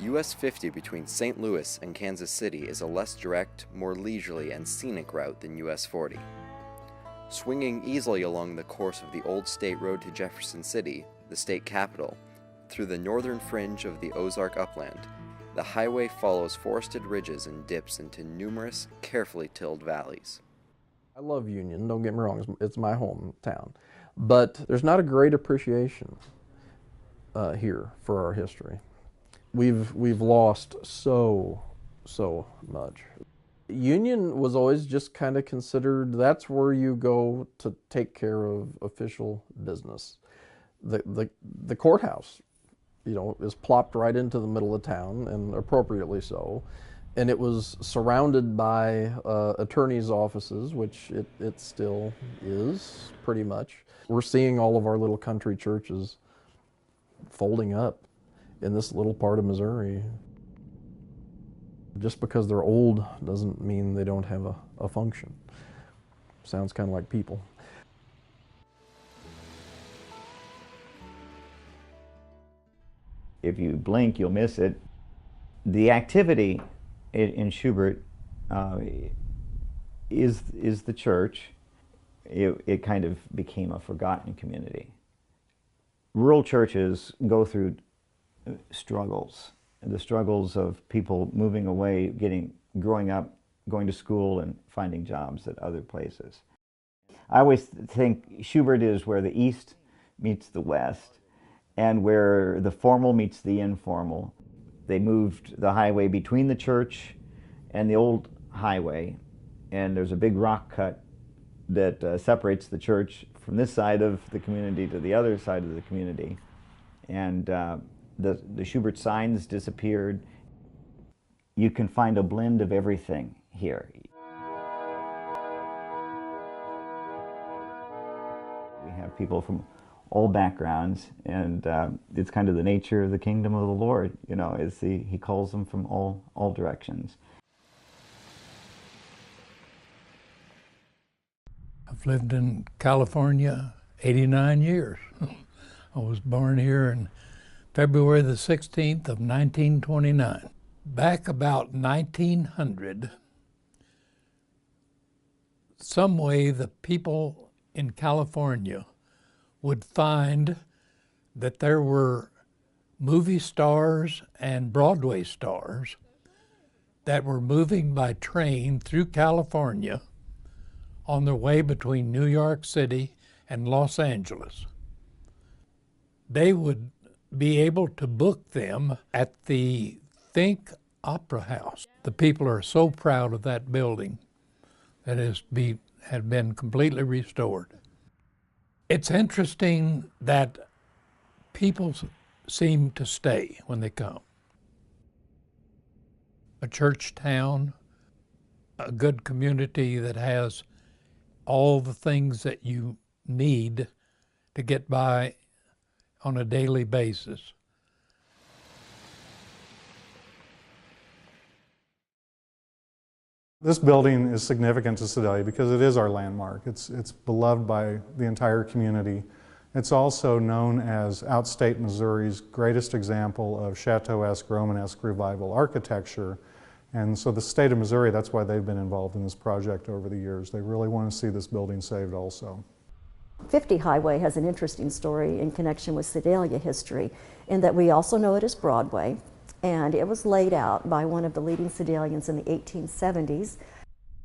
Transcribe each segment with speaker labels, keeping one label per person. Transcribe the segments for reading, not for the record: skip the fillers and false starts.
Speaker 1: US 50 between St. Louis and Kansas City is a less direct, more leisurely, and scenic route than US 40. Swinging easily along the course of the old state road to Jefferson City, the state capital, through the northern fringe of the Ozark upland, the highway follows forested ridges and dips into numerous, carefully tilled valleys.
Speaker 2: I love Union, don't get me wrong, it's my hometown. But there's not a great appreciation here for our history. We've lost so much. Union was always just kind of considered, that's where you go to take care of official business. The courthouse, you know, is plopped right into the middle of town, and appropriately so. And it was surrounded by attorneys' offices, which it still is, pretty much. We're seeing all of our little country churches folding up in this little part of Missouri. Just because they're old doesn't mean they don't have a function. Sounds kind of like people.
Speaker 3: If you blink, you'll miss it. The activity in Schubert is the church. It kind of became a forgotten community. Rural churches go through struggles, the struggles of people moving away, growing up, going to school, and finding jobs at other places. I always think Schubert is where the East meets the West, and where the formal meets the informal. They moved the highway between the church and the old highway, and there's a big rock cut that separates the church from this side of the community to the other side of the community. And the Schubert signs disappeared. You can find a blend of everything here. We have people from all backgrounds, and it's kind of the nature of the kingdom of the Lord, you know, he calls them from all directions.
Speaker 4: I've lived in California 89 years. I was born here in February the 16th of 1929. Back about 1900, some way the people in California would find that there were movie stars and Broadway stars that were moving by train through California on their way between New York City and Los Angeles. They would be able to book them at the Think Opera House. The people are so proud of that building that had been completely restored. It's interesting that people seem to stay when they come. A church town, a good community that has all the things that you need to get by on a daily basis.
Speaker 5: This building is significant to Sedalia because it is our landmark. It's beloved by the entire community. It's also known as outstate Missouri's greatest example of Chateau-esque, Romanesque revival architecture. And so the state of Missouri, that's why they've been involved in this project over the years. They really want to see this building saved also.
Speaker 6: 50 Highway has an interesting story in connection with Sedalia history, in that we also know it as Broadway, and it was laid out by one of the leading Sedalians in the 1870s.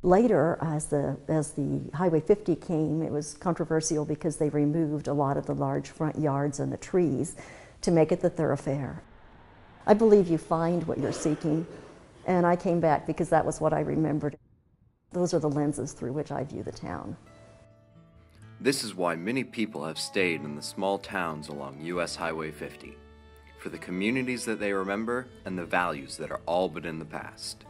Speaker 6: Later, as the Highway 50 came, it was controversial because they removed a lot of the large front yards and the trees to make it the thoroughfare. I believe you find what you're seeking, and I came back because that was what I remembered. Those are the lenses through which I view the town.
Speaker 1: This is why many people have stayed in the small towns along US Highway 50, for the communities that they remember and the values that are all but in the past.